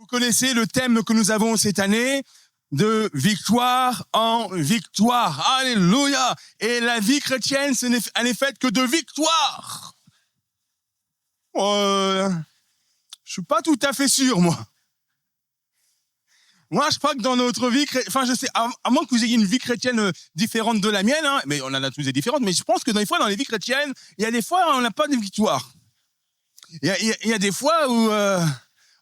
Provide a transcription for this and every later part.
connaissez le thème que nous avons cette année, de victoire en victoire. Alléluia. Et la vie chrétienne, elle n'est faite que de victoire. Je suis pas tout à fait sûr, moi. Moi, je crois que dans notre vie, je sais, à moins que vous ayez une vie chrétienne différente de la mienne, hein, mais on en a tous des différentes, mais je pense que dans les vies chrétiennes, il y a des fois où on n'a pas de victoire. Il y a des fois où,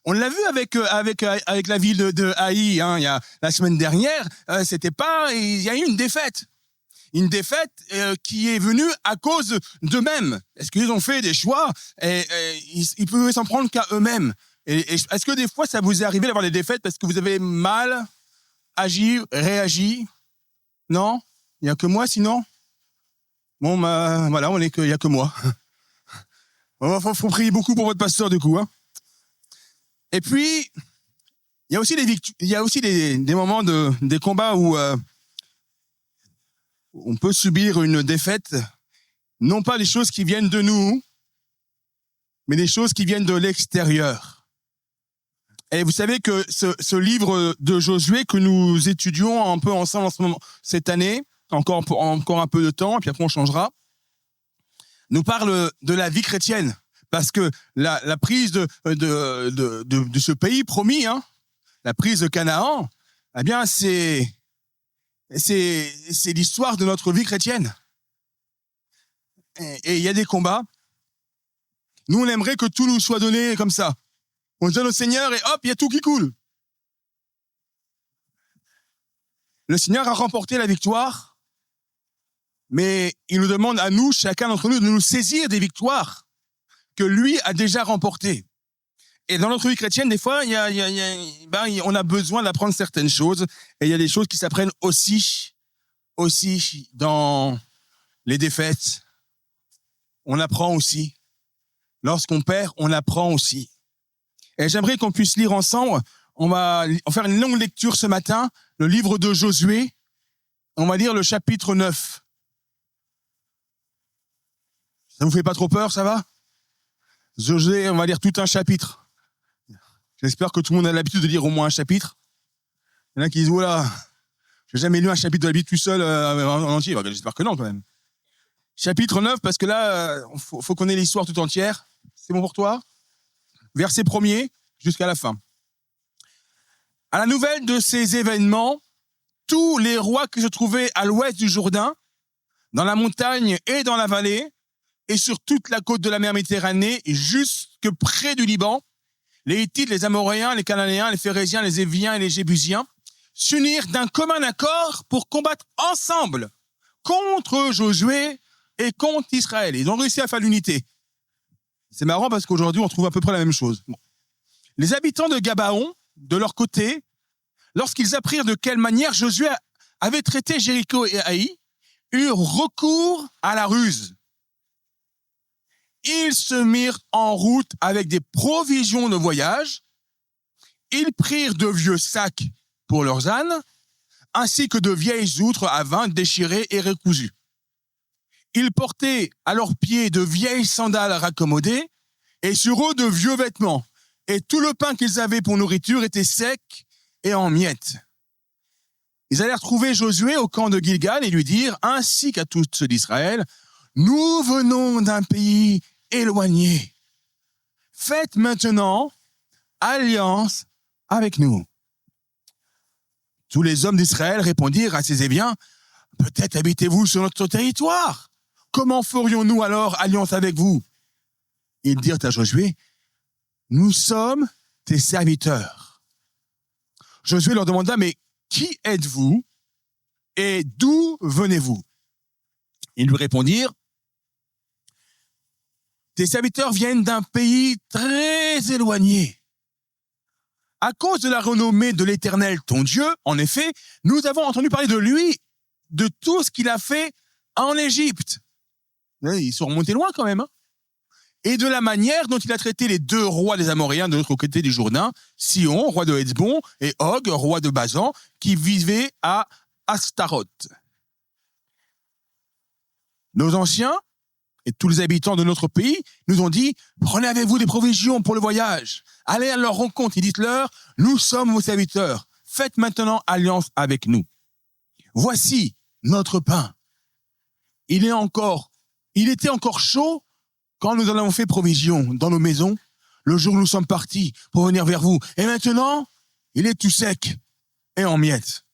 on l'a vu avec la ville de Haï, hein, la semaine dernière, il y a eu une défaite. Une défaite qui est venue à cause d'eux-mêmes. Est-ce qu'ils ont fait des choix et ils pouvaient s'en prendre qu'à eux-mêmes. Et est-ce que des fois, ça vous est arrivé d'avoir des défaites parce que vous avez mal agi, réagi? Non? Il n'y a que moi, sinon? Bon, voilà, il n'y a que moi. Il faut prier beaucoup pour votre pasteur, du coup. Hein. Et puis, il y a aussi des moments des combats où on peut subir une défaite, non pas des choses qui viennent de nous, mais des choses qui viennent de l'extérieur. Et vous savez que ce livre de Josué que nous étudions un peu ensemble en ce moment, cette année, encore un peu de temps, et puis après on changera, nous parle de la vie chrétienne. Parce que la prise de ce pays promis, hein, la prise de Canaan, eh bien, c'est l'histoire de notre vie chrétienne. Et il y a des combats. Nous, on aimerait que tout nous soit donné comme ça. On donne au Seigneur et hop, il y a tout qui coule. Le Seigneur a remporté la victoire, mais il nous demande à nous, chacun d'entre nous, de nous saisir des victoires que lui a déjà remportées. Et dans notre vie chrétienne, des fois, on a besoin d'apprendre certaines choses, et il y a des choses qui s'apprennent aussi dans les défaites. On apprend aussi. Lorsqu'on perd, on apprend aussi. Et j'aimerais qu'on puisse lire ensemble, on va faire une longue lecture ce matin, le livre de Josué, on va lire le chapitre 9. Ça vous fait pas trop peur, ça va? Josué, on va lire tout un chapitre. J'espère que tout le monde a l'habitude de lire au moins un chapitre. Il y en a qui disent, voilà, j'ai jamais lu un chapitre de la Bible tout seul en entier. J'espère que non, quand même. Chapitre 9, parce que là, faut qu'on ait l'histoire tout entière. C'est bon pour toi? Verset 1er jusqu'à la fin. À la nouvelle de ces événements, tous les rois qui se trouvaient à l'ouest du Jourdain, dans la montagne et dans la vallée, et sur toute la côte de la mer Méditerranée, jusque près du Liban, les Hittites, les Amoréens, les Cananéens, les Phéréziens, les Éviens et les Jébusiens, s'unirent d'un commun accord pour combattre ensemble contre Josué et contre Israël. Ils ont réussi à faire l'unité. C'est marrant parce qu'aujourd'hui, on trouve à peu près la même chose. Bon. Les habitants de Gabaon, de leur côté, lorsqu'ils apprirent de quelle manière Josué avait traité Jéricho et Haï, eurent recours à la ruse. Ils se mirent en route avec des provisions de voyage. Ils prirent de vieux sacs pour leurs ânes, ainsi que de vieilles outres à vin déchirées et recousues. Ils portaient à leurs pieds de vieilles sandales raccommodées et sur eux de vieux vêtements. Et tout le pain qu'ils avaient pour nourriture était sec et en miettes. Ils allèrent trouver Josué au camp de Gilgal et lui dire, ainsi qu'à tous ceux d'Israël, « Nous venons d'un pays éloigné. Faites maintenant alliance avec nous. » Tous les hommes d'Israël répondirent à ces Hébriens, « Peut-être habitez-vous sur notre territoire. Comment ferions-nous alors alliance avec vous ?» Ils dirent à Josué, « Nous sommes tes serviteurs. » Josué leur demanda, « Mais qui êtes-vous et d'où venez-vous » Ils lui répondirent, « Tes serviteurs viennent d'un pays très éloigné. À cause de la renommée de l'Éternel, ton Dieu, en effet, nous avons entendu parler de lui, de tout ce qu'il a fait en Égypte. » Ils sont remontés loin quand même. Hein. Et de la manière dont il a traité les deux rois des Amoréens de l'autre côté du Jourdain, Sihon, roi de Hesbon, et Og, roi de Basan, qui vivaient à Astaroth. Nos anciens et tous les habitants de notre pays nous ont dit, prenez avec vous des provisions pour le voyage. Allez à leur rencontre et dites-leur, nous sommes vos serviteurs. Faites maintenant alliance avec nous. Voici notre pain. Il était encore chaud quand nous en avons fait provision dans nos maisons, le jour où nous sommes partis pour venir vers vous. Et maintenant, il est tout sec et en miettes.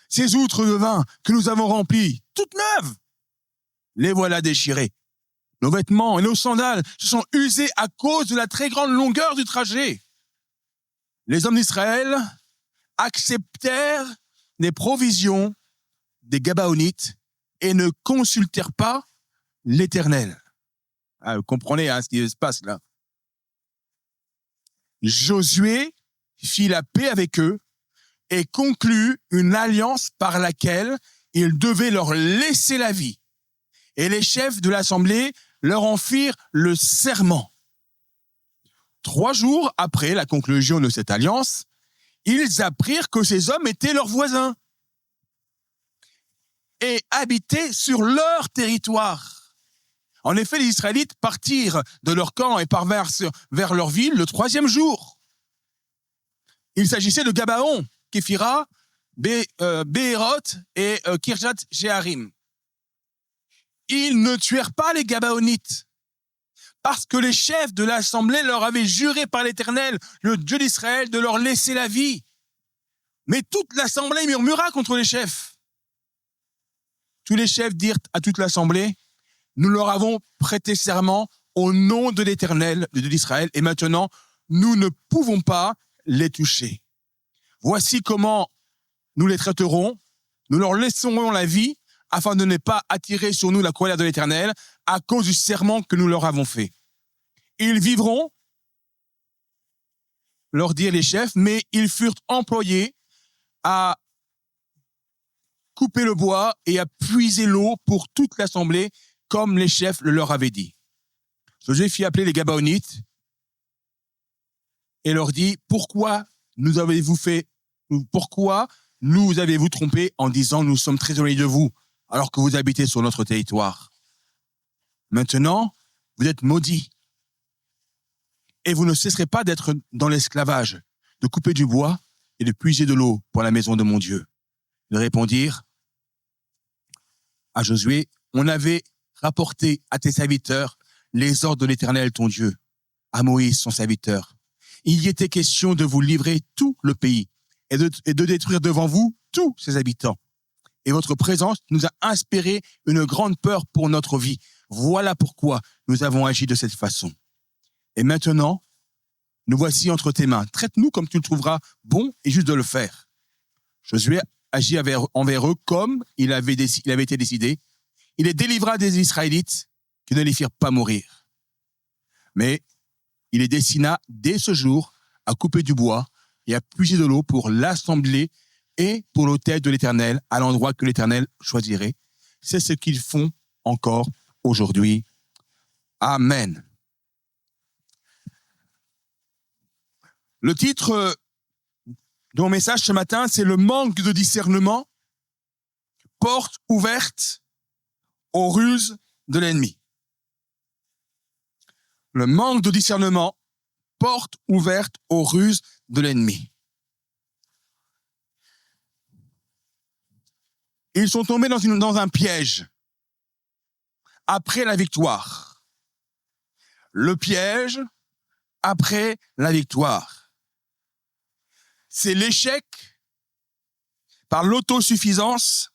Ces outres de vin que nous avons remplies, toutes neuves, les voilà déchirées. Nos vêtements et nos sandales se sont usés à cause de la très grande longueur du trajet. Les hommes d'Israël acceptèrent des provisions des Gabaonites et ne consultèrent pas l'Éternel. Ah, vous comprenez ce qui se passe là. Josué fit la paix avec eux et conclut une alliance par laquelle il devait leur laisser la vie. Et les chefs de l'assemblée leur en firent le serment. 3 jours après la conclusion de cette alliance, ils apprirent que ces hommes étaient leurs voisins et habitaient sur leur territoire. En effet, les Israélites partirent de leur camp et parvinrent vers leur ville le 3e jour. Il s'agissait de Gabaon, Képhira, Béhéroth et Kirjat Jéarim. Ils ne tuèrent pas les Gabaonites parce que les chefs de l'assemblée leur avaient juré par l'Éternel, le Dieu d'Israël, de leur laisser la vie. Mais toute l'assemblée murmura contre les chefs. Tous les chefs dirent à toute l'assemblée, nous leur avons prêté serment au nom de l'Éternel, le Dieu d'Israël, et maintenant, nous ne pouvons pas les toucher. Voici comment nous les traiterons. Nous leur laisserons la vie afin de ne pas attirer sur nous la colère de l'Éternel à cause du serment que nous leur avons fait. Ils vivront, leur dirent les chefs, mais ils furent employés à couper le bois et à puiser l'eau pour toute l'assemblée, comme les chefs le leur avaient dit. Josué fit appeler les Gabaonites et leur dit, pourquoi nous avez-vous trompé en disant, nous sommes très éloignés de vous, alors que vous habitez sur notre territoire. Maintenant, vous êtes maudits. Et vous ne cesserez pas d'être dans l'esclavage, de couper du bois et de puiser de l'eau pour la maison de mon Dieu. Ils répondirent à Josué, on avait rapporté à tes serviteurs les ordres de l'Éternel ton Dieu, à Moïse son serviteur. Il y était question de vous livrer tout le pays et de détruire devant vous tous ses habitants. Et votre présence nous a inspiré une grande peur pour notre vie. Voilà pourquoi nous avons agi de cette façon. Et maintenant, nous voici entre tes mains. Traite-nous comme tu le trouveras bon et juste de le faire. Josué agit envers eux comme il avait été décidé. Il les délivra des Israélites qui ne les firent pas mourir. Mais il les dessina dès ce jour à couper du bois et à puiser de l'eau pour l'assemblée et pour l'autel de l'Éternel à l'endroit que l'Éternel choisirait. C'est ce qu'ils font encore aujourd'hui. Amen. Le titre de mon message ce matin, c'est le manque de discernement, porte ouverte aux ruses de l'ennemi. Le manque de discernement, porte ouverte aux ruses de l'ennemi. Ils sont tombés dans un piège après la victoire. Le piège après la victoire. C'est l'échec par l'autosuffisance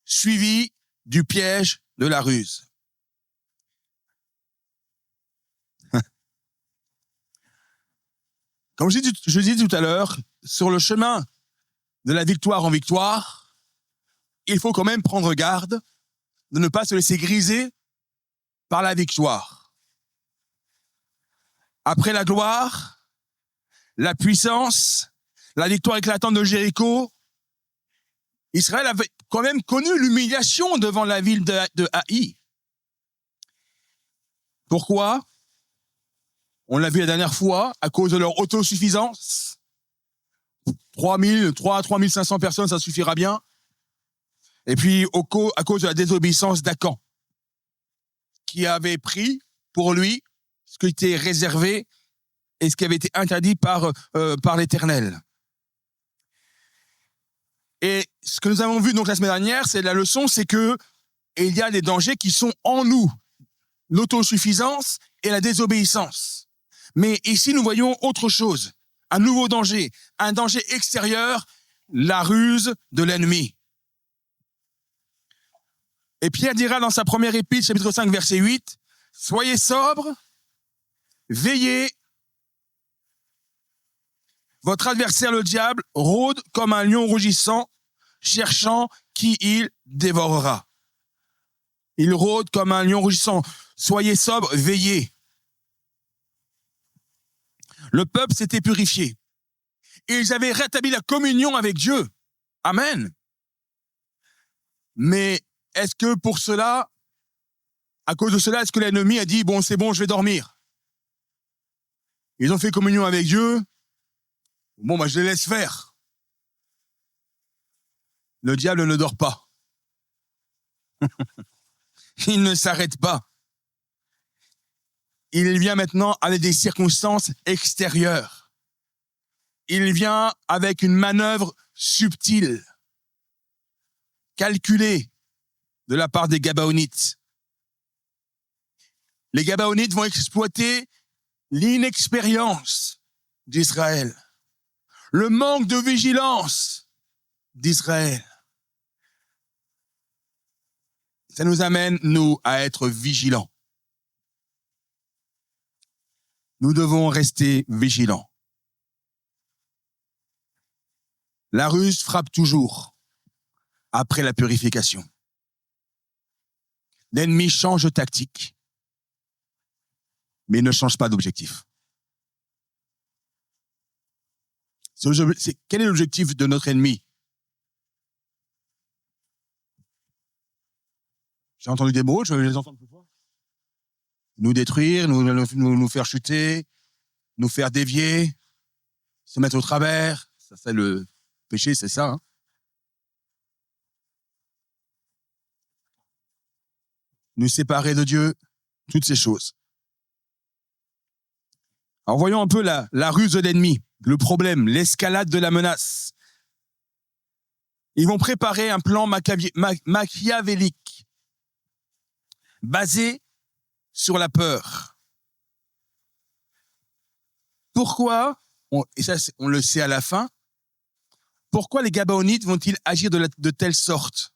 suivi du piège de la ruse. Comme je disais tout à l'heure, sur le chemin de la victoire en victoire, il faut quand même prendre garde de ne pas se laisser griser par la victoire. Après la gloire, la puissance, la victoire éclatante de Jéricho, Israël avait quand même connu l'humiliation devant la ville de Haï. Pourquoi ? On l'a vu la dernière fois, à cause de leur autosuffisance. 3 à 3 500 personnes, ça suffira bien. Et puis, à cause de la désobéissance d'Akan. qui avait pris pour lui ce qui était réservé et ce qui avait été interdit par l'Éternel. Et ce que nous avons vu donc la semaine dernière, c'est la leçon, c'est que il y a des dangers qui sont en nous, l'autosuffisance et la désobéissance. Mais ici, nous voyons autre chose, un nouveau danger, un danger extérieur, la ruse de l'ennemi. Et Pierre dira dans sa première épître, chapitre 5, verset 8, « Soyez sobres, veillez. Votre adversaire, le diable, rôde comme un lion rugissant, cherchant qui il dévorera. » Il rôde comme un lion rugissant. Soyez sobres, veillez. Le peuple s'était purifié. Ils avaient rétabli la communion avec Dieu. Amen. Mais est-ce que pour cela, à cause de cela, est-ce que l'ennemi a dit, bon, c'est bon, je vais dormir? Ils ont fait communion avec Dieu. Bon, bah, je les laisse faire. Le diable ne dort pas. Il ne s'arrête pas. Il vient maintenant avec des circonstances extérieures. Il vient avec une manœuvre subtile, calculée de la part des Gabaonites. Les Gabaonites vont exploiter l'inexpérience d'Israël, le manque de vigilance d'Israël. Ça nous amène, nous, à être vigilants. Nous devons rester vigilants. La ruse frappe toujours après la purification. L'ennemi change de tactique, mais ne change pas d'objectif. Quel est l'objectif de notre ennemi? J'ai entendu des mots, je vais les entendre plus fort. Nous détruire, nous faire chuter, nous faire dévier, se mettre au travers. Ça, c'est le péché, c'est ça. Hein? Nous séparer de Dieu, toutes ces choses. Alors voyons un peu la ruse de l'ennemi, le problème, l'escalade de la menace. Ils vont préparer un plan machiavélique basé sur la peur. Pourquoi, et ça on le sait à la fin, pourquoi les Gabaonites vont-ils agir de telle sorte?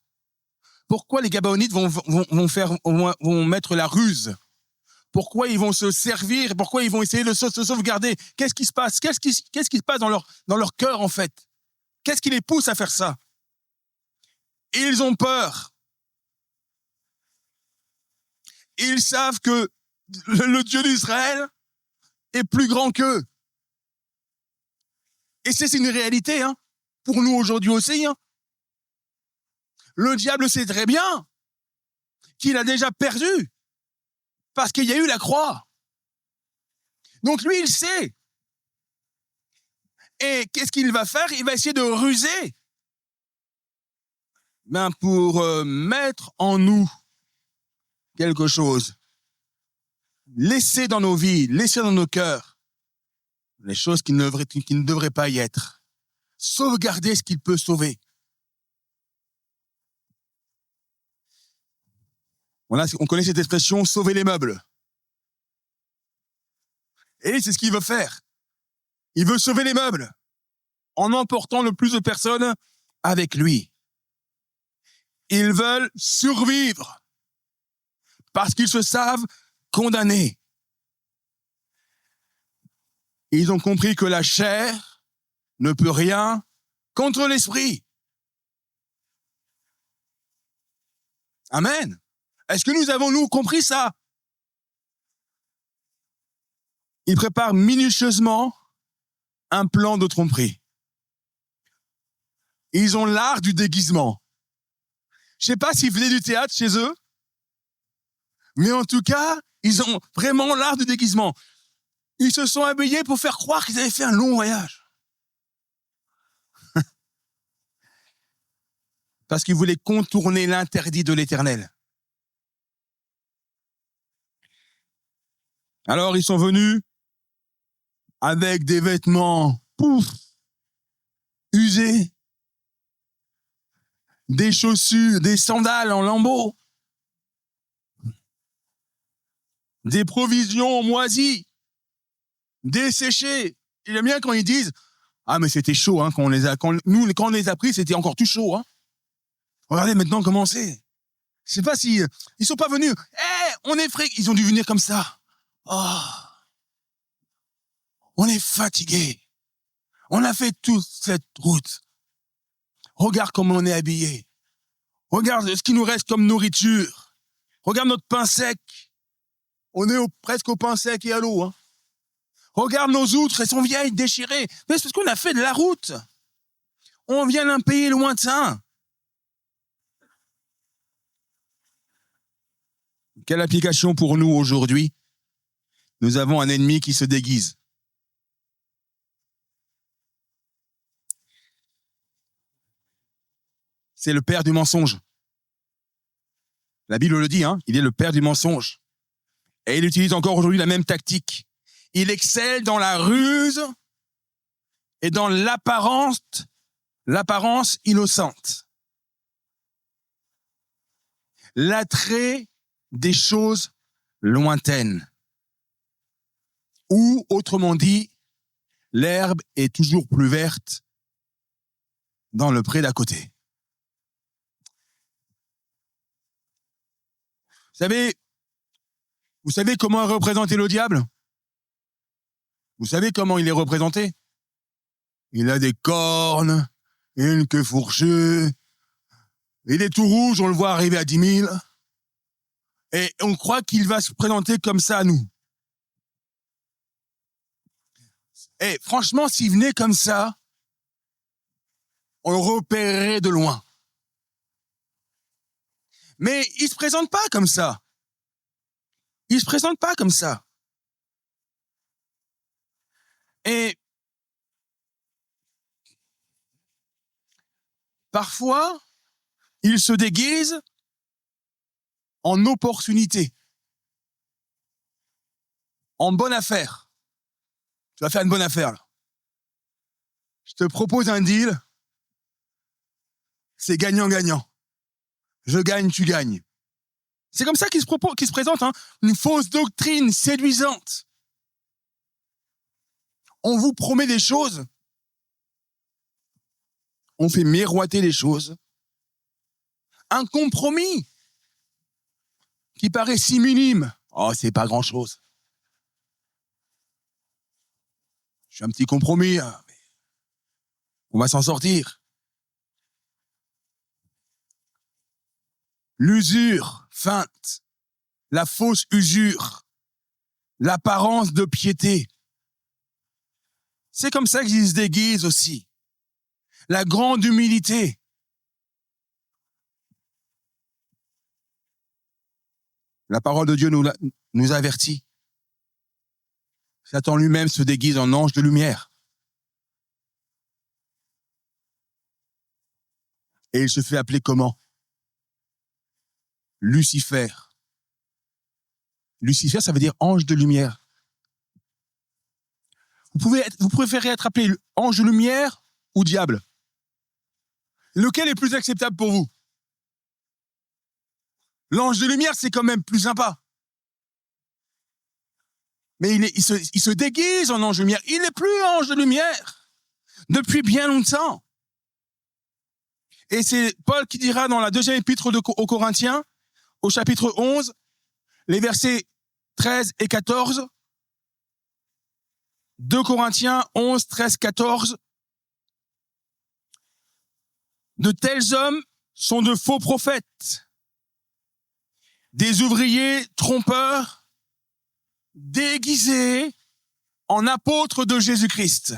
Pourquoi les Gabaonites vont mettre la ruse? Pourquoi ils vont se servir? Pourquoi ils vont essayer de se sauvegarder? Qu'est-ce qui se passe? Qu'est-ce qui se passe dans leur cœur, en fait? Qu'est-ce qui les pousse à faire ça? Ils ont peur. Ils savent que le Dieu d'Israël est plus grand qu'eux. Et c'est une réalité, hein, pour nous aujourd'hui aussi. Hein. Le diable sait très bien qu'il a déjà perdu parce qu'il y a eu la croix. Donc lui, il sait. Et qu'est-ce qu'il va faire? Il va essayer de ruser pour mettre en nous quelque chose. Laisser dans nos vies, laisser dans nos cœurs les choses qui ne devraient pas y être. Sauvegarder ce qu'il peut sauver. On connaît cette expression, sauver les meubles. Et c'est ce qu'il veut faire. Il veut sauver les meubles en emportant le plus de personnes avec lui. Ils veulent survivre parce qu'ils se savent condamnés. Ils ont compris que la chair ne peut rien contre l'esprit. Amen. Est-ce que nous avons compris ça? Ils préparent minutieusement un plan de tromperie. Ils ont l'art du déguisement. Je ne sais pas s'ils faisaient du théâtre chez eux, mais en tout cas, ils ont vraiment l'art du déguisement. Ils se sont habillés pour faire croire qu'ils avaient fait un long voyage. Parce qu'ils voulaient contourner l'interdit de l'Éternel. Alors ils sont venus avec des vêtements usés, des chaussures, des sandales en lambeaux, des provisions moisies, desséchées. Il aime bien quand ils disent « Ah, mais c'était chaud, hein, quand on les a pris, c'était encore tout chaud, hein. Regardez maintenant comment c'est. » Je sais pas si ils sont pas venus. On est frais. Ils ont dû venir comme ça. Oh, on est fatigué. On a fait toute cette route. Regarde comment on est habillé. Regarde ce qui nous reste comme nourriture. Regarde notre pain sec. On est presque au pain sec et à l'eau, hein. Regarde nos outres, elles sont vieilles, déchirées. Mais c'est parce qu'on a fait de la route. On vient d'un pays lointain. Quelle application pour nous aujourd'hui? Nous avons un ennemi qui se déguise. C'est le père du mensonge. La Bible le dit, hein, il est le père du mensonge. Et il utilise encore aujourd'hui la même tactique. Il excelle dans la ruse et dans l'apparence innocente. L'attrait des choses lointaines. Ou, autrement dit, l'herbe est toujours plus verte dans le pré d'à côté. Vous savez comment est représenté le diable? Vous savez comment il est représenté? Il a des cornes, une queue fourchue, il est tout rouge, on le voit arriver à 10 000. Et on croit qu'il va se présenter comme ça à nous. Et franchement, s'il venait comme ça, on le repérerait de loin. Mais il se présente pas comme ça. Il se présente pas comme ça. Et parfois, il se déguise en opportunité, en bonne affaire. Tu vas faire une bonne affaire, là. Je te propose un deal, c'est gagnant-gagnant. Je gagne, tu gagnes. C'est comme ça qu'il se présente, hein, une fausse doctrine séduisante. On vous promet des choses, on fait miroiter les choses. Un compromis qui paraît si minime. Oh, c'est pas grand-chose. Je fais un petit compromis, hein, mais on va s'en sortir. L'usure feinte, la fausse usure, l'apparence de piété. C'est comme ça qu'ils se déguisent aussi. La grande humilité. La parole de Dieu nous avertit. Satan lui-même se déguise en ange de lumière. Et il se fait appeler comment? Lucifer. Lucifer, ça veut dire ange de lumière. Vous préférez être appelé ange de lumière ou diable? Lequel est plus acceptable pour vous? L'ange de lumière, c'est quand même plus sympa. Mais il se déguise en ange de lumière. Il n'est plus ange de lumière depuis bien longtemps. Et c'est Paul qui dira dans la deuxième épître aux Corinthiens, au chapitre 11, les versets 13 et 14, 2 Corinthiens 11, 13, 14. De tels hommes sont de faux prophètes, des ouvriers trompeurs, déguisés en apôtres de Jésus-Christ,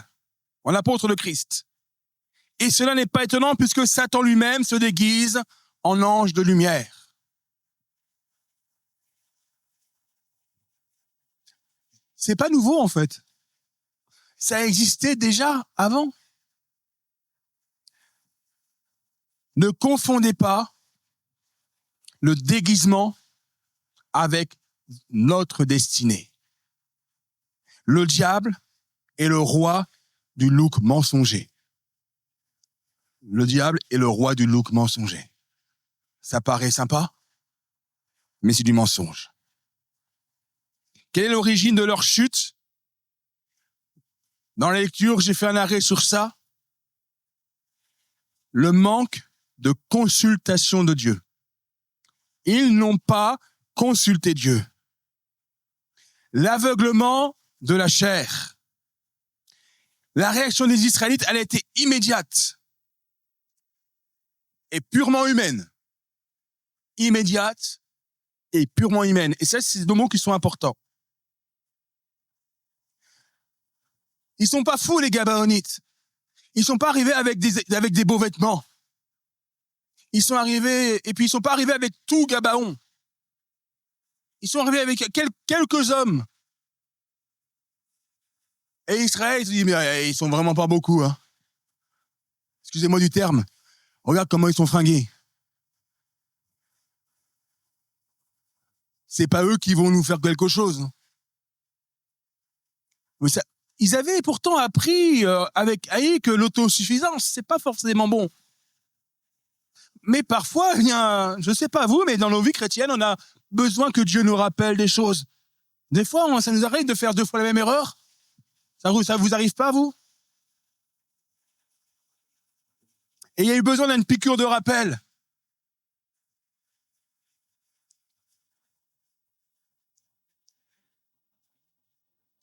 en apôtres de Christ. Et cela n'est pas étonnant puisque Satan lui-même se déguise en ange de lumière. C'est pas nouveau en fait. Ça existait déjà avant. Ne confondez pas le déguisement avec notre destinée. Le diable est le roi du look mensonger. Le diable est le roi du look mensonger. Ça paraît sympa, mais c'est du mensonge. Quelle est l'origine de leur chute? Dans la lecture, j'ai fait un arrêt sur ça. Le manque de consultation de Dieu. Ils n'ont pas consulté Dieu. L'aveuglement de la chair. La réaction des Israélites, elle a été immédiate et purement humaine. Immédiate et purement humaine. Et ça, c'est deux mots qui sont importants. Ils sont pas fous, les Gabaonites. Ils sont pas arrivés avec des beaux vêtements. Ils sont arrivés, et puis ils sont pas arrivés avec tout Gabaon. Ils sont arrivés avec quelques hommes. Et Israël, il se dit, mais ils sont vraiment pas beaucoup, hein. Excusez-moi du terme. Regarde comment ils sont fringués. C'est pas eux qui vont nous faire quelque chose. Mais ça, ils avaient pourtant appris avec Haï que l'autosuffisance, c'est pas forcément bon. Mais parfois, il y a, je sais pas vous, mais dans nos vies chrétiennes, on a besoin que Dieu nous rappelle des choses. Des fois, ça nous arrive de faire 2 fois la même erreur. Ça vous arrive pas, vous? Et il y a eu besoin d'une piqûre de rappel.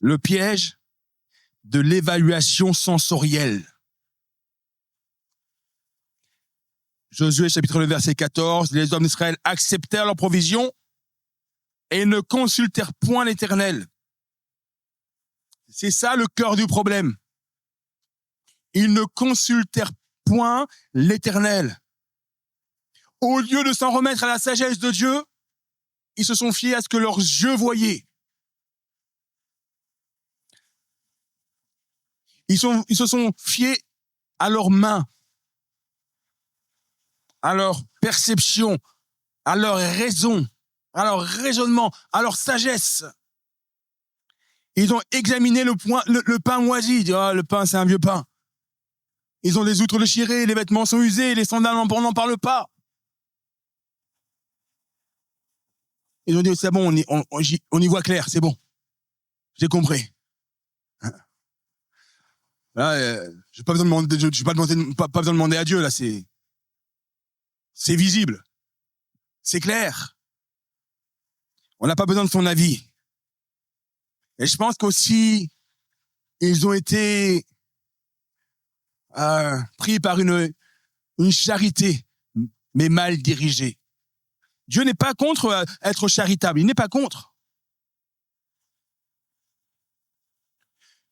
Le piège de l'évaluation sensorielle. Josué chapitre 2 verset 14, les hommes d'Israël acceptèrent leur provision et ne consultèrent point l'Éternel. C'est ça le cœur du problème. Ils ne consultèrent point l'Éternel. Au lieu de s'en remettre à la sagesse de Dieu, ils se sont fiés à ce que leurs yeux voyaient. Ils se sont fiés à leurs mains, à leur perception, à leur raison, à leur raisonnement, à leur sagesse. Ils ont examiné le pain moisi. Ils disent, oh, le pain, c'est un vieux pain. Ils ont les outres déchirées, les vêtements sont usés, les sandales, on n'en parle pas. Ils ont dit, c'est bon, on y voit clair, c'est bon. J'ai compris. Là, j'ai pas besoin de demander, pas besoin de demander à Dieu, là, c'est visible. C'est clair. On n'a pas besoin de son avis. Et je pense qu'aussi, ils ont été pris par une charité, mais mal dirigée. Dieu n'est pas contre être charitable, il n'est pas contre.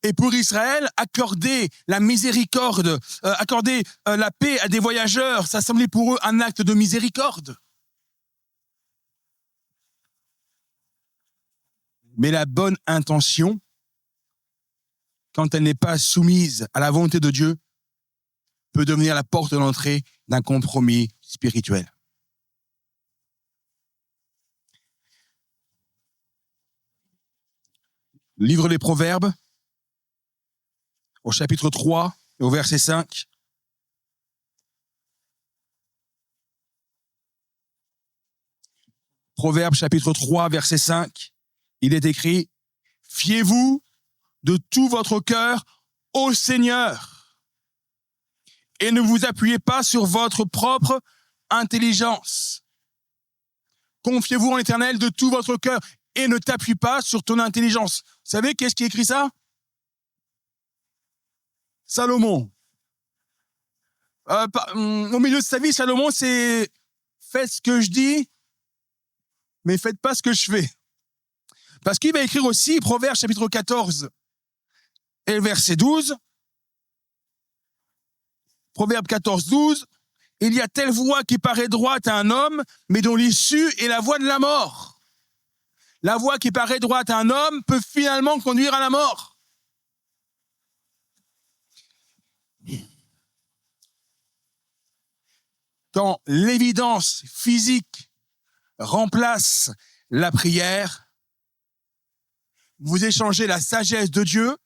Et pour Israël, accorder la miséricorde, accorder la paix à des voyageurs, ça semblait pour eux un acte de miséricorde. Mais la bonne intention, quand elle n'est pas soumise à la volonté de Dieu, peut devenir la porte d'entrée d'un compromis spirituel. Livre des Proverbes, au chapitre 3 et au verset 5. Proverbes chapitre 3, verset 5. Il est écrit, « Fiez-vous de tout votre cœur au Seigneur et ne vous appuyez pas sur votre propre intelligence. Confiez-vous en l'Éternel de tout votre cœur et ne t'appuie pas sur ton intelligence. » Vous savez qu'est-ce qui écrit ça? Salomon. Au milieu de sa vie, Salomon, c'est « faites ce que je dis, mais faites pas ce que je fais ». Parce qu'il va écrire aussi Proverbes chapitre 14 et verset 12. Proverbe 14, 12. « Il y a telle voie qui paraît droite à un homme, mais dont l'issue est la voie de la mort. » La voie qui paraît droite à un homme peut finalement conduire à la mort. Quand l'évidence physique remplace la prière, vous échangez la sagesse de Dieu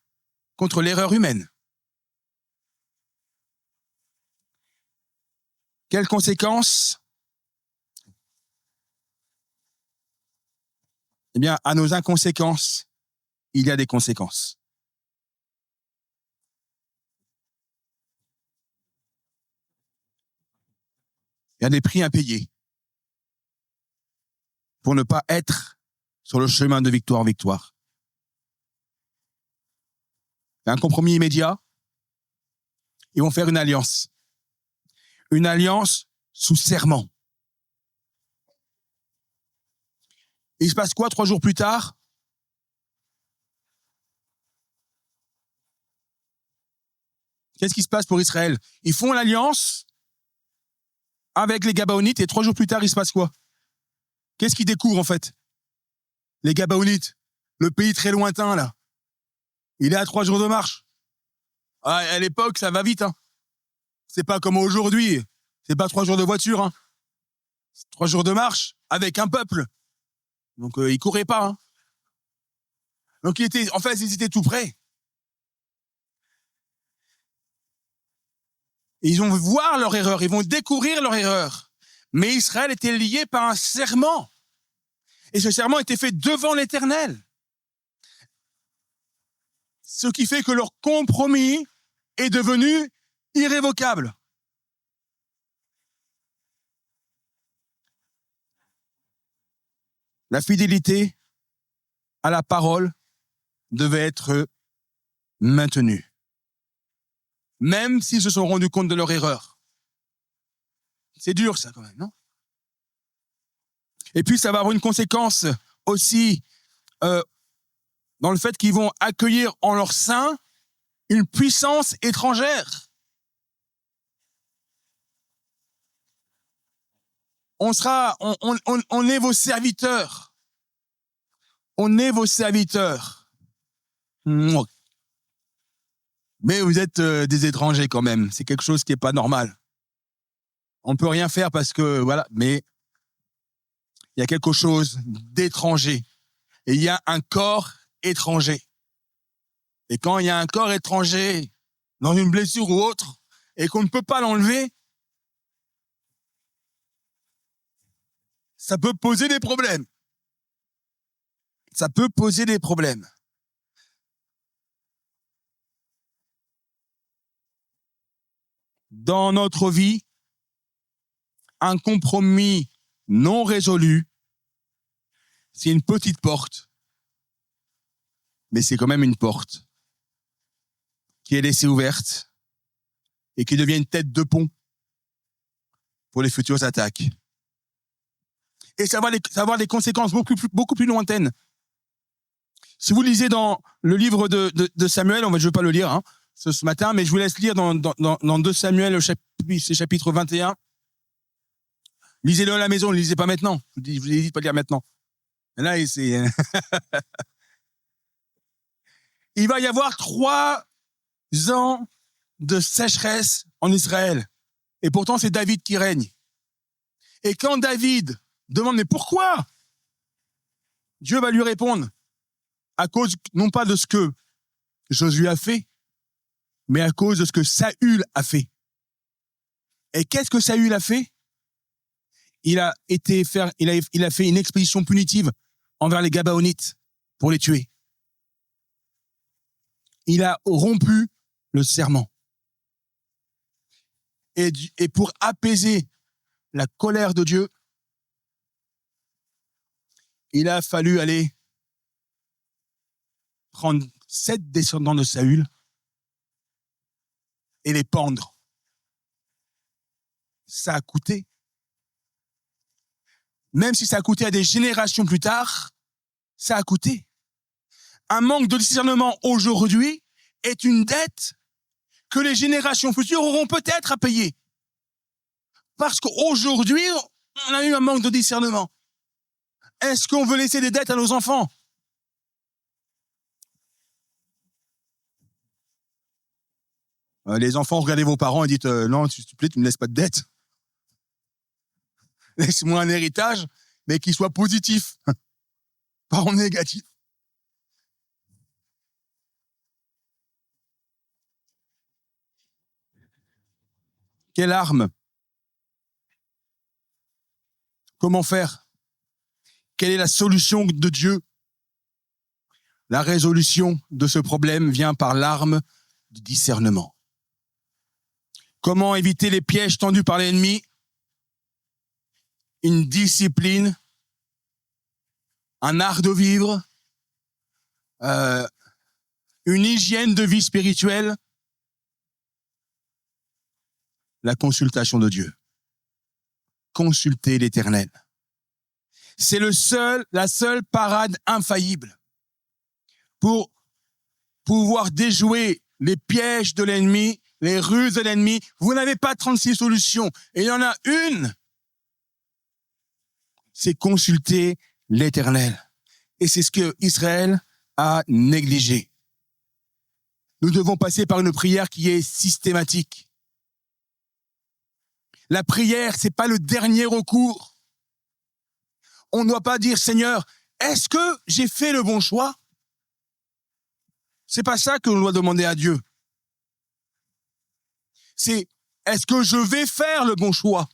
contre l'erreur humaine. Quelles conséquences? Eh bien, à nos inconséquences, il y a des conséquences. Il y a des prix à payer pour ne pas être sur le chemin de victoire en victoire. Il y a un compromis immédiat. Ils vont faire une alliance. Une alliance sous serment. Et il se passe quoi 3 jours plus tard? Qu'est-ce qui se passe pour Israël? Ils font l'alliance avec les Gabaonites et 3 jours plus tard, il se passe quoi? Qu'est-ce qu'ils découvrent en fait? Les Gabaonites, le pays très lointain là. Il est à 3 jours de marche. Ah, à l'époque, ça va vite. Hein. C'est pas comme aujourd'hui. C'est pas 3 jours de voiture. Hein. 3 jours de marche avec un peuple. Donc ils couraient pas. Hein. Donc ils étaient tout près. Et ils vont voir leur erreur, ils vont découvrir leur erreur. Mais Israël était lié par un serment. Et ce serment était fait devant l'Éternel. Ce qui fait que leur compromis est devenu irrévocable. La fidélité à la parole devait être maintenue. Même s'ils se sont rendus compte de leur erreur. C'est dur ça quand même, non? Et puis ça va avoir une conséquence aussi dans le fait qu'ils vont accueillir en leur sein une puissance étrangère. On est vos serviteurs. On est vos serviteurs. Mais vous êtes des étrangers quand même. C'est quelque chose qui est pas normal. On ne peut rien faire parce que, voilà, mais il y a quelque chose d'étranger. Et il y a un corps étranger. Et quand il y a un corps étranger dans une blessure ou autre, et qu'on ne peut pas l'enlever, ça peut poser des problèmes. Ça peut poser des problèmes. Dans notre vie, un compromis non résolu, c'est une petite porte, mais c'est quand même une porte qui est laissée ouverte et qui devient une tête de pont pour les futures attaques. Et ça va avoir des conséquences beaucoup plus lointaines. Si vous lisez dans le livre de Samuel, je ne vais pas le lire ce matin, mais je vous laisse lire dans 2 Samuel, chapitre 21. Lisez-le à la maison, ne le lisez pas maintenant. Je vous ai dit de pas le lire maintenant. Et là, il va y avoir 3 ans de sécheresse en Israël. Et pourtant, c'est David qui règne. Et quand David demande, mais pourquoi? Dieu va lui répondre, à cause, non pas de ce que Josué a fait, mais à cause de ce que Saül a fait. Et qu'est-ce que Saül a fait? Il a fait une expédition punitive envers les Gabaonites pour les tuer. Il a rompu le serment. Et pour apaiser la colère de Dieu, il a fallu aller prendre 7 descendants de Saül et les pendre. Ça a coûté. Même si ça a coûté à des générations plus tard, ça a coûté. Un manque de discernement aujourd'hui est une dette que les générations futures auront peut-être à payer. Parce qu'aujourd'hui, on a eu un manque de discernement. Est-ce qu'on veut laisser des dettes à nos enfants? Les enfants, regardez vos parents et dites non, s'il te plaît, tu ne me laisses pas de dettes. Laisse-moi un héritage, mais qui soit positif, pas en négatif. Quelle arme? Comment faire? Quelle est la solution de Dieu? La résolution de ce problème vient par l'arme du discernement. Comment éviter les pièges tendus par l'ennemi? Une discipline, un art de vivre, une hygiène de vie spirituelle, la consultation de Dieu. Consulter l'Éternel. C'est la seule parade infaillible pour pouvoir déjouer les pièges de l'ennemi, les ruses de l'ennemi. Vous n'avez pas 36 solutions. Et il y en a une. C'est consulter l'Éternel. Et c'est ce que Israël a négligé. Nous devons passer par une prière qui est systématique. La prière, c'est pas le dernier recours. On ne doit pas dire, Seigneur, est-ce que j'ai fait le bon choix? C'est pas ça que l'on doit demander à Dieu. C'est, est-ce que je vais faire le bon choix?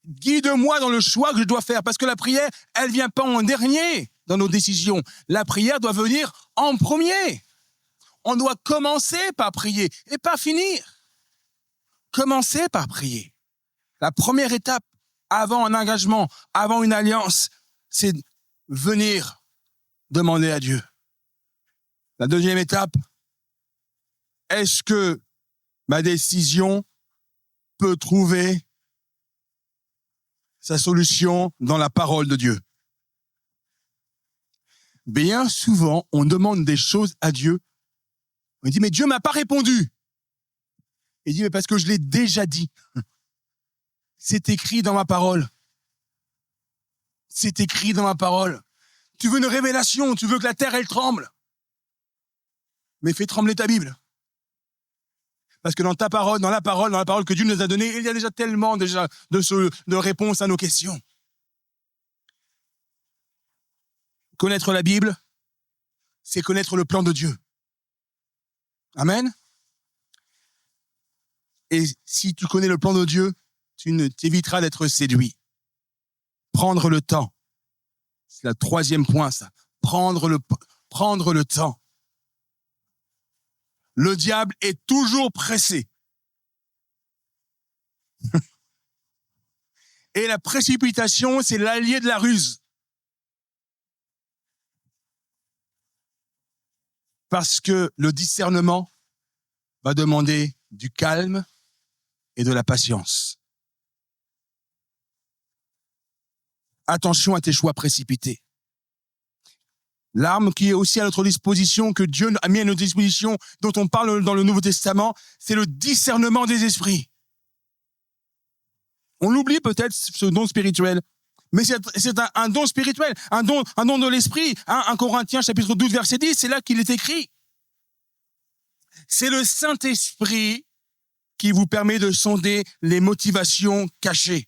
Guide-moi dans le choix que je dois faire, parce que la prière, elle vient pas en dernier dans nos décisions. La prière doit venir en premier. On doit commencer par prier et pas finir. Commencer par prier. La première étape, avant un engagement, avant une alliance, c'est venir demander à Dieu. La deuxième étape, est-ce que ma décision peut trouver sa solution dans la parole de Dieu? Bien souvent, on demande des choses à Dieu. On dit, mais Dieu m'a pas répondu. Il dit, mais parce que je l'ai déjà dit. C'est écrit dans ma parole. C'est écrit dans ma parole. Tu veux une révélation, tu veux que la terre, elle tremble. Mais fais trembler ta Bible. Parce que dans la parole que Dieu nous a donnée, il y a déjà tellement de réponses à nos questions. Connaître la Bible, c'est connaître le plan de Dieu. Amen. Et si tu connais le plan de Dieu, tu t'éviteras d'être séduit. Prendre le temps. C'est le troisième point, ça. Prendre le temps. Le diable est toujours pressé. Et la précipitation, c'est l'allié de la ruse. Parce que le discernement va demander du calme et de la patience. Attention à tes choix précipités. L'arme qui est aussi à notre disposition, que Dieu a mis à notre disposition, dont on parle dans le Nouveau Testament, c'est le discernement des esprits. On l'oublie peut-être, ce don spirituel. Mais c'est un don spirituel, un don de l'esprit. 1 Corinthiens chapitre 12, verset 10, c'est là qu'il est écrit. C'est le Saint-Esprit qui vous permet de sonder les motivations cachées.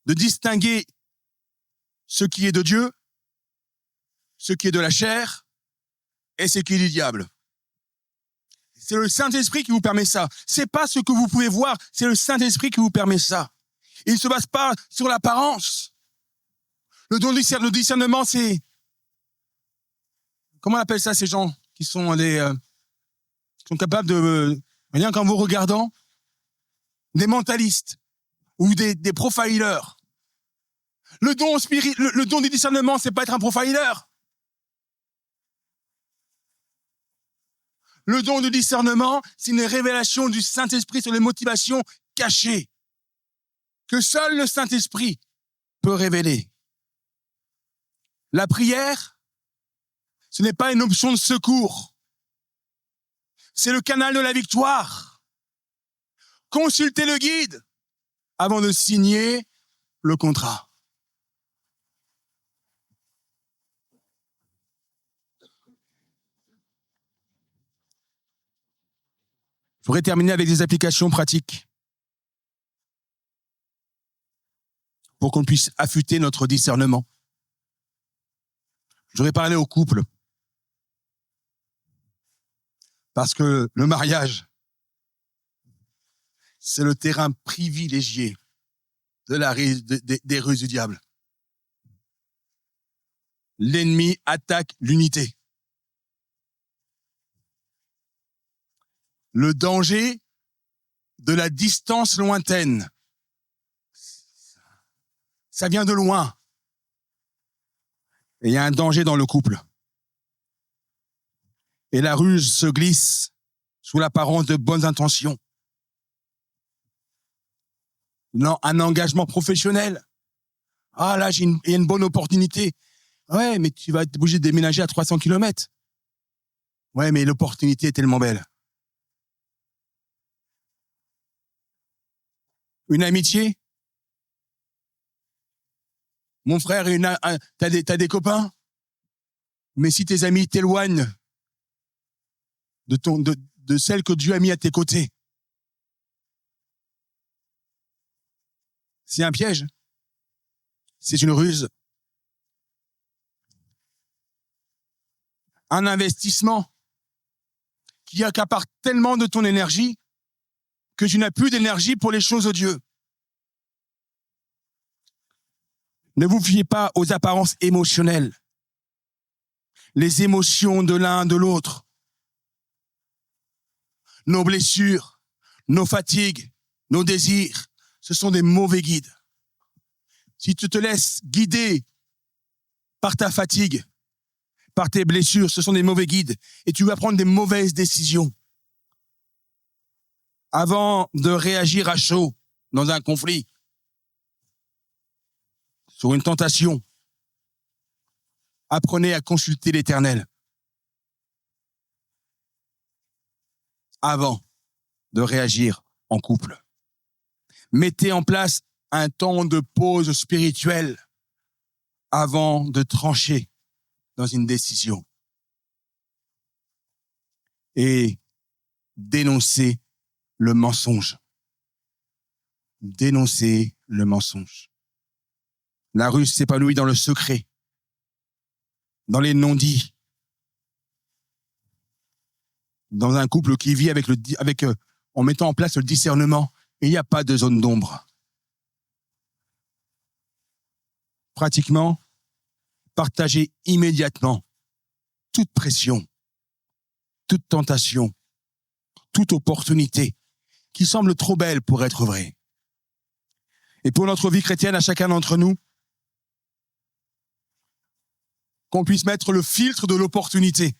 De distinguer ce qui est de Dieu, ce qui est de la chair et ce qui est du diable. C'est le Saint-Esprit qui vous permet ça. C'est pas ce que vous pouvez voir, c'est le Saint-Esprit qui vous permet ça. Il ne se base pas sur l'apparence. Le don du discernement, c'est... Comment on appelle ça, ces gens qui sont qui sont capables de... rien qu'en vous regardant, des mentalistes ou des profilers. Le don du discernement, c'est pas être un profiler. Le don du discernement, c'est une révélation du Saint-Esprit sur les motivations cachées que seul le Saint-Esprit peut révéler. La prière, ce n'est pas une option de secours. C'est le canal de la victoire. Consultez le guide avant de signer le contrat. Je voudrais terminer avec des applications pratiques pour qu'on puisse affûter notre discernement. Je voudrais parler aux couples. Parce que le mariage, c'est le terrain privilégié des ruses du diable. L'ennemi attaque l'unité. Le danger de la distance lointaine, ça vient de loin. Et il y a un danger dans le couple. Et la ruse se glisse sous l'apparence de bonnes intentions. Non, un engagement professionnel. Ah là, il y a une bonne opportunité. Ouais, mais tu vas être obligé de déménager à 300 km. Ouais, mais l'opportunité est tellement belle. Une amitié. Mon frère, t'as des copains. Mais si tes amis t'éloignent de celle que Dieu a mis à tes côtés, c'est un piège. C'est une ruse. Un investissement qui accapare tellement de ton énergie que tu n'as plus d'énergie pour les choses de Dieu. Ne vous fiez pas aux apparences émotionnelles. Les émotions de l'un, de l'autre. Nos blessures, nos fatigues, nos désirs, ce sont des mauvais guides. Si tu te laisses guider par ta fatigue, par tes blessures, ce sont des mauvais guides et tu vas prendre des mauvaises décisions. Avant de réagir à chaud dans un conflit, sur une tentation, apprenez à consulter l'Éternel avant de réagir en couple. Mettez en place un temps de pause spirituelle avant de trancher dans une décision. Et dénoncez le mensonge. Dénoncez le mensonge. La ruse s'épanouit dans le secret, dans les non-dits, dans un couple qui vit en mettant en place le discernement. Et il n'y a pas de zone d'ombre. Pratiquement, partagez immédiatement toute pression, toute tentation, toute opportunité qui semble trop belle pour être vraie. Et pour notre vie chrétienne, à chacun d'entre nous, qu'on puisse mettre le filtre de l'opportunité.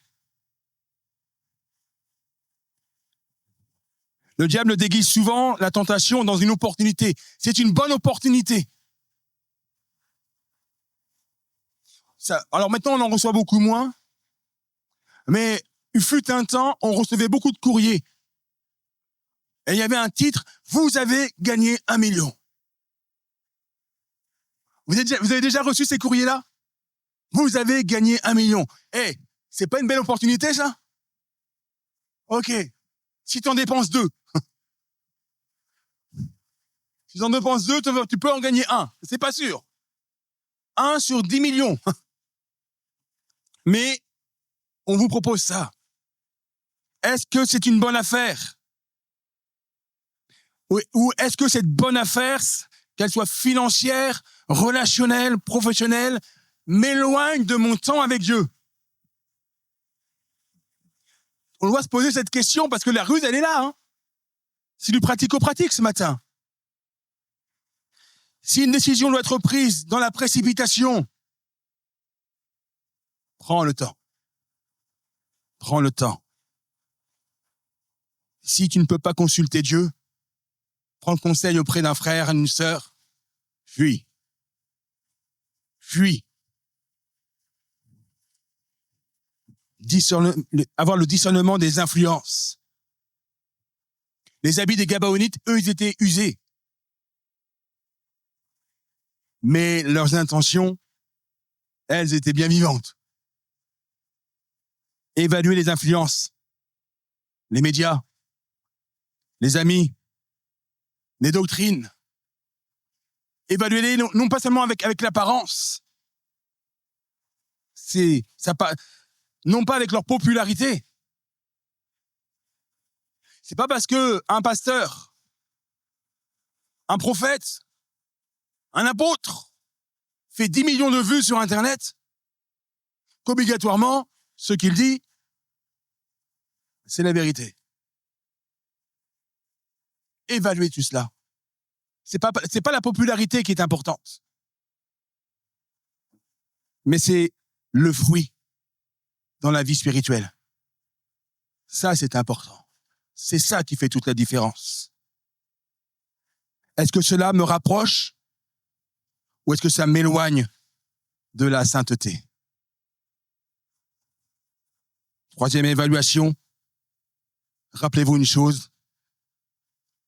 Le diable déguise souvent la tentation dans une opportunité. C'est une bonne opportunité. Alors maintenant, on en reçoit beaucoup moins. Mais il fut un temps, on recevait beaucoup de courriers. Et il y avait un titre, « Vous avez gagné 1 million ». Vous avez déjà reçu ces courriers-là? Vous avez gagné 1 million. Eh, c'est pas une belle opportunité, ça? Ok. Si tu en dépenses 2. Si tu en dépenses 2, tu peux en gagner 1. C'est pas sûr. 1 sur 10 millions. Mais on vous propose ça. Est-ce que c'est une bonne affaire? Ou est-ce que cette bonne affaire, qu'elle soit financière, relationnelle, professionnelle, m'éloigne de mon temps avec Dieu? On doit se poser cette question parce que la ruse, elle est là. Hein. C'est du pratico-pratique ce matin. Si une décision doit être prise dans la précipitation, prends le temps. Prends le temps. Si tu ne peux pas consulter Dieu, prends conseil auprès d'un frère, d'une sœur, fuis. Fuis. Avoir le discernement des influences. Les habits des Gabaonites, eux, ils étaient usés. Mais leurs intentions, elles étaient bien vivantes. Évaluer les influences, les médias, les amis, les doctrines. Évaluer-les non pas seulement avec l'apparence, non pas avec leur popularité, C'est pas parce que un pasteur, un prophète, un apôtre fait 10 millions de vues sur Internet qu'obligatoirement, ce qu'il dit, c'est la vérité. Évaluez tout cela. C'est pas la popularité qui est importante, mais c'est le fruit dans la vie spirituelle. Ça, c'est important. C'est ça qui fait toute la différence. Est-ce que cela me rapproche ou est-ce que ça m'éloigne de la sainteté? Troisième évaluation, rappelez-vous une chose,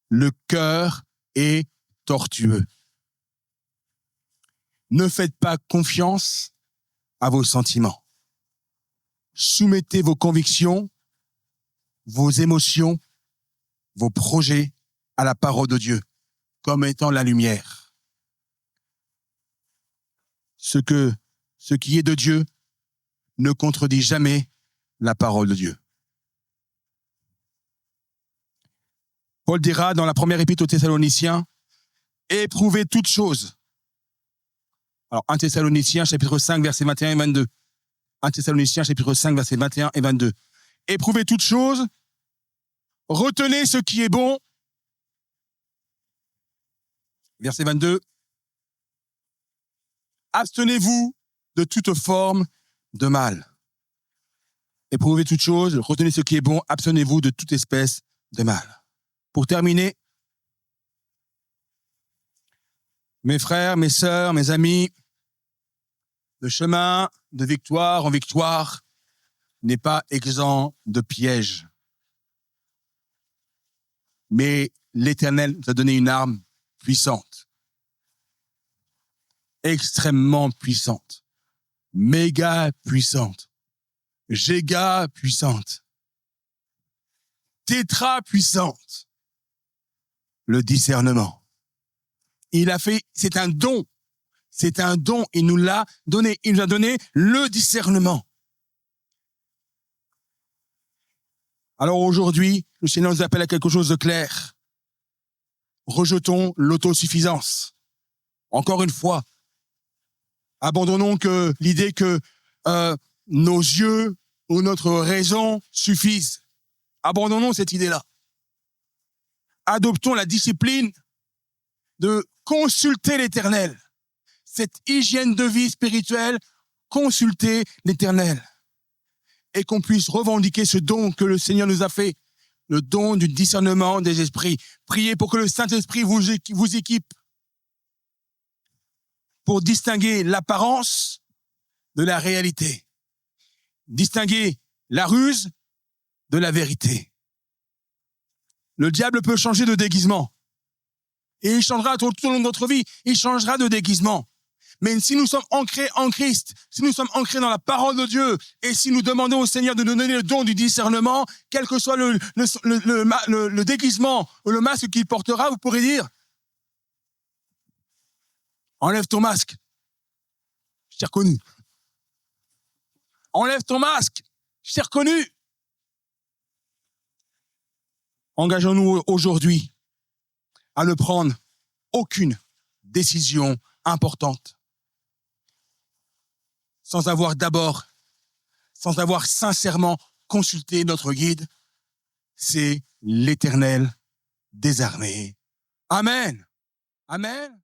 le cœur est tortueux. Ne faites pas confiance à vos sentiments. Soumettez vos convictions, vos émotions, vos projets à la parole de Dieu, comme étant la lumière. Ce qui est de Dieu ne contredit jamais la parole de Dieu. Paul dira dans la première épître aux Thessaloniciens, éprouvez toutes choses. Alors, 1 Thessaloniciens, chapitre 5, versets 21 et 22. 1 Thessaloniciens, chapitre 5, versets 21 et 22. Éprouvez toutes choses, retenez ce qui est bon. Verset 22. Abstenez-vous de toute forme de mal. Éprouvez toutes choses, retenez ce qui est bon, abstenez-vous de toute espèce de mal. Pour terminer, mes frères, mes sœurs, mes amis, le chemin de victoire en victoire n'est pas exempt de pièges. Mais l'Éternel nous a donné une arme puissante, extrêmement puissante, méga puissante, giga puissante, tétra puissante, le discernement. C'est un don, il nous l'a donné, il nous a donné le discernement. Alors aujourd'hui, le Seigneur nous appelle à quelque chose de clair. Rejetons l'autosuffisance. Encore une fois, abandonnons l'idée que nos yeux ou notre raison suffisent. Abandonnons cette idée-là. Adoptons la discipline de consulter l'Éternel. Cette hygiène de vie spirituelle, consulter l'Éternel. Et qu'on puisse revendiquer ce don que le Seigneur nous a fait, le don du discernement des esprits. Priez pour que le Saint-Esprit vous équipe pour distinguer l'apparence de la réalité. Distinguer la ruse de la vérité. Le diable peut changer de déguisement. Et il changera tout au long de notre vie. Il changera de déguisement. Mais si nous sommes ancrés en Christ, si nous sommes ancrés dans la parole de Dieu, et si nous demandons au Seigneur de nous donner le don du discernement, quel que soit le déguisement ou le masque qu'il portera, vous pourrez dire, enlève ton masque. Je t'ai reconnu. Enlève ton masque. Je t'ai reconnu. Engageons-nous aujourd'hui à ne prendre aucune décision importante sans avoir sincèrement consulté notre guide, c'est l'Éternel des armées. Amen. Amen.